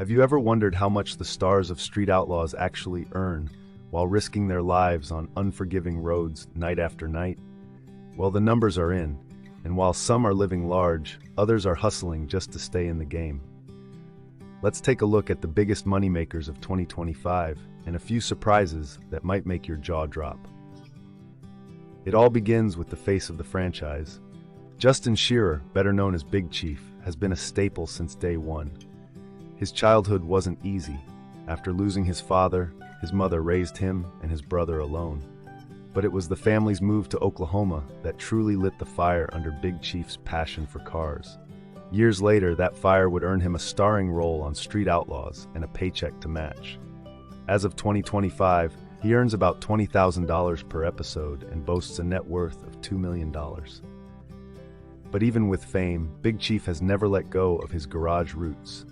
Have you ever wondered how much the stars of Street Outlaws actually earn while risking their lives on unforgiving roads night after night? Well, the numbers are in, and while some are living large, others are hustling just to stay in the game. Let's take a look at the biggest moneymakers of 2025 and a few surprises that might make your jaw drop. It all begins with the face of the franchise. Justin Shearer, better known as Big Chief, has been a staple since day one. His childhood wasn't easy. After losing his father, his mother raised him and his brother alone. But it was the family's move to Oklahoma that truly lit the fire under Big Chief's passion for cars. Years later, that fire would earn him a starring role on Street Outlaws and a paycheck to match. As of 2025, he earns about $20,000 per episode and boasts a net worth of $2 million. But even with fame, Big Chief has never let go of his garage roots.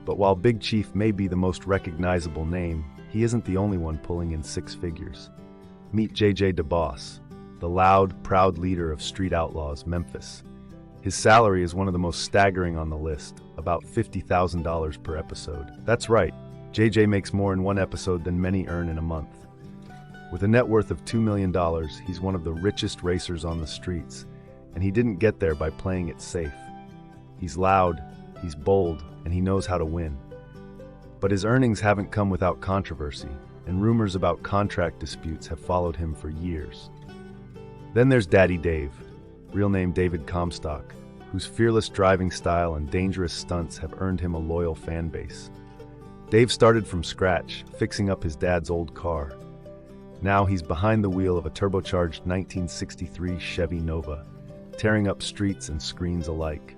But while Big Chief may be the most recognizable name, he isn't the only one pulling in six figures. Meet JJ DeBoss, the loud, proud leader of Street Outlaws, Memphis. His salary is one of the most staggering on the list, about $50,000 per episode. That's right, JJ makes more in one episode than many earn in a month. With a net worth of $2 million, he's one of the richest racers on the streets, and he didn't get there by playing it safe. He's loud, he's bold, and he knows how to win. But his earnings haven't come without controversy, and rumors about contract disputes have followed him for years. Then there's Daddy Dave, real name David Comstock, whose fearless driving style and dangerous stunts have earned him a loyal fan base. Dave started from scratch, fixing up his dad's old car. Now he's behind the wheel of a turbocharged 1963 Chevy Nova, tearing up streets and screens alike.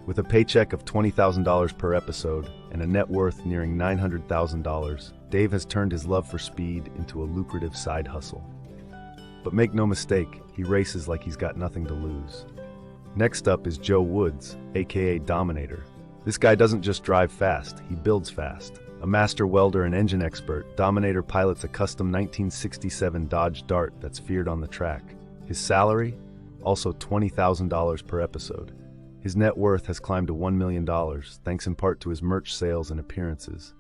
With a paycheck of $20,000 per episode and a net worth nearing $900,000, Dave has turned his love for speed into a lucrative side hustle. But make no mistake, he races like he's got nothing to lose. Next up is Joe Woods, aka Dominator. This guy doesn't just drive fast, he builds fast. A master welder and engine expert, Dominator pilots a custom 1967 Dodge Dart that's feared on the track. His salary? Also $20,000 per episode. His net worth has climbed to $1 million, thanks in part to his merch sales and appearances.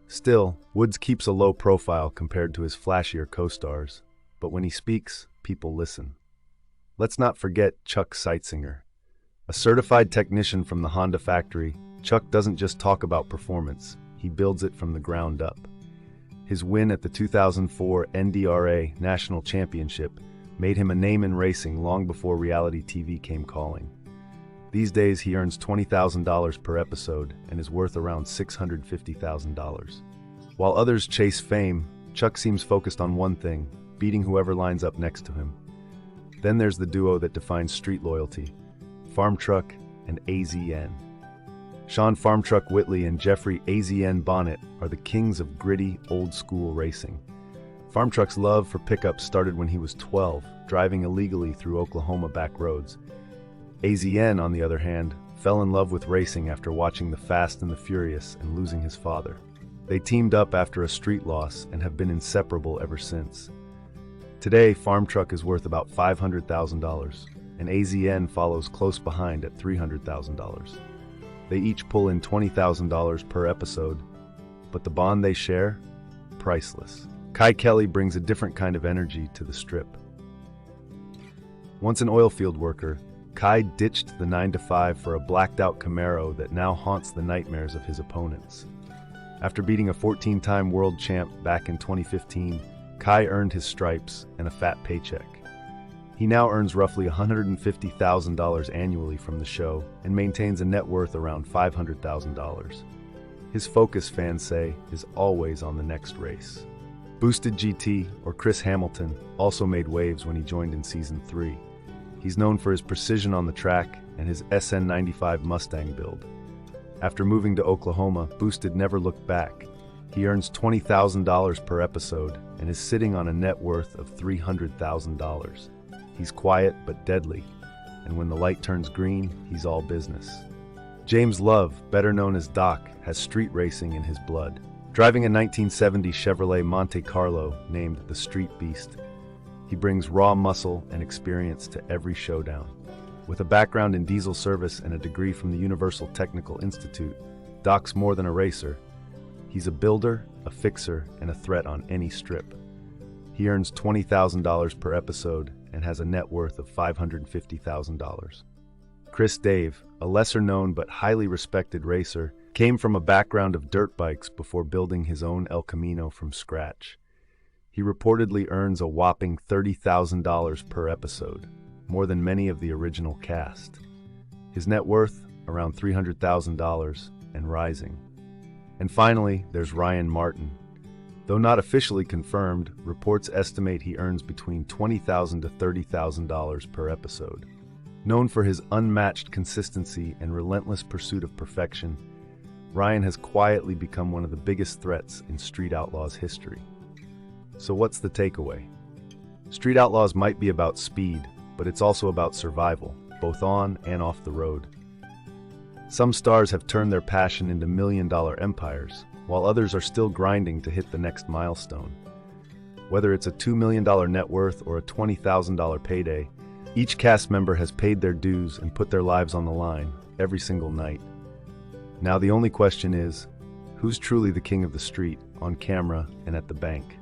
Still, Woods keeps a low profile compared to his flashier co-stars, but when he speaks, people listen. Let's not forget Chuck Sitsinger. A certified technician from the Honda factory, Chuck doesn't just talk about performance, he builds it from the ground up. His win at the 2004 NDRA National Championship made him a name in racing long before reality TV came calling. These days, he earns $20,000 per episode and is worth around $650,000. While others chase fame, Chuck seems focused on one thing, beating whoever lines up next to him. Then there's the duo that defines street loyalty, Farm Truck and AZN. Sean Farm Truck Whitley and Jeffrey AZN Bonnet are the kings of gritty, old-school racing. Farm Truck's love for pickups started when he was 12, driving illegally through Oklahoma back roads. AZN, on the other hand, fell in love with racing after watching The Fast and the Furious and losing his father. They teamed up after a street loss and have been inseparable ever since. Today, Farm Truck is worth about $500,000, and AZN follows close behind at $300,000. They each pull in $20,000 per episode, but the bond they share? Priceless. Kai Kelly brings a different kind of energy to the strip. Once an oilfield worker, Kai ditched the 9-to-5 for a blacked-out Camaro that now haunts the nightmares of his opponents. After beating a 14-time world champ back in 2015, Kai earned his stripes and a fat paycheck. He now earns roughly $150,000 annually from the show and maintains a net worth around $500,000. His focus, fans say, is always on the next race. Boosted GT, or Chris Hamilton, also made waves when he joined in Season 3. He's known for his precision on the track and his SN95 Mustang build. After moving to Oklahoma, Boosted never looked back. He earns $20,000 per episode and is sitting on a net worth of $300,000. He's quiet but deadly, and when the light turns green, he's all business. James Love, better known as Doc, has street racing in his blood. Driving a 1970 Chevrolet Monte Carlo named the Street Beast, he brings raw muscle and experience to every showdown. With a background in diesel service and a degree from the Universal Technical Institute, Doc's more than a racer. He's a builder, a fixer, and a threat on any strip. He earns $20,000 per episode and has a net worth of $550,000. Chris Dave, a lesser-known but highly respected racer, came from a background of dirt bikes before building his own El Camino from scratch. He reportedly earns a whopping $30,000 per episode, more than many of the original cast. His net worth, around $300,000, and rising. And finally, there's Ryan Martin. Though not officially confirmed, reports estimate he earns between $20,000 to $30,000 per episode. Known for his unmatched consistency and relentless pursuit of perfection, Ryan has quietly become one of the biggest threats in Street Outlaws history. So what's the takeaway? Street Outlaws might be about speed, but it's also about survival, both on and off the road. Some stars have turned their passion into million-dollar empires, while others are still grinding to hit the next milestone. Whether it's a $2 million net worth or a $20,000 payday, each cast member has paid their dues and put their lives on the line every single night. Now the only question is, who's truly the king of the street, on camera and at the bank?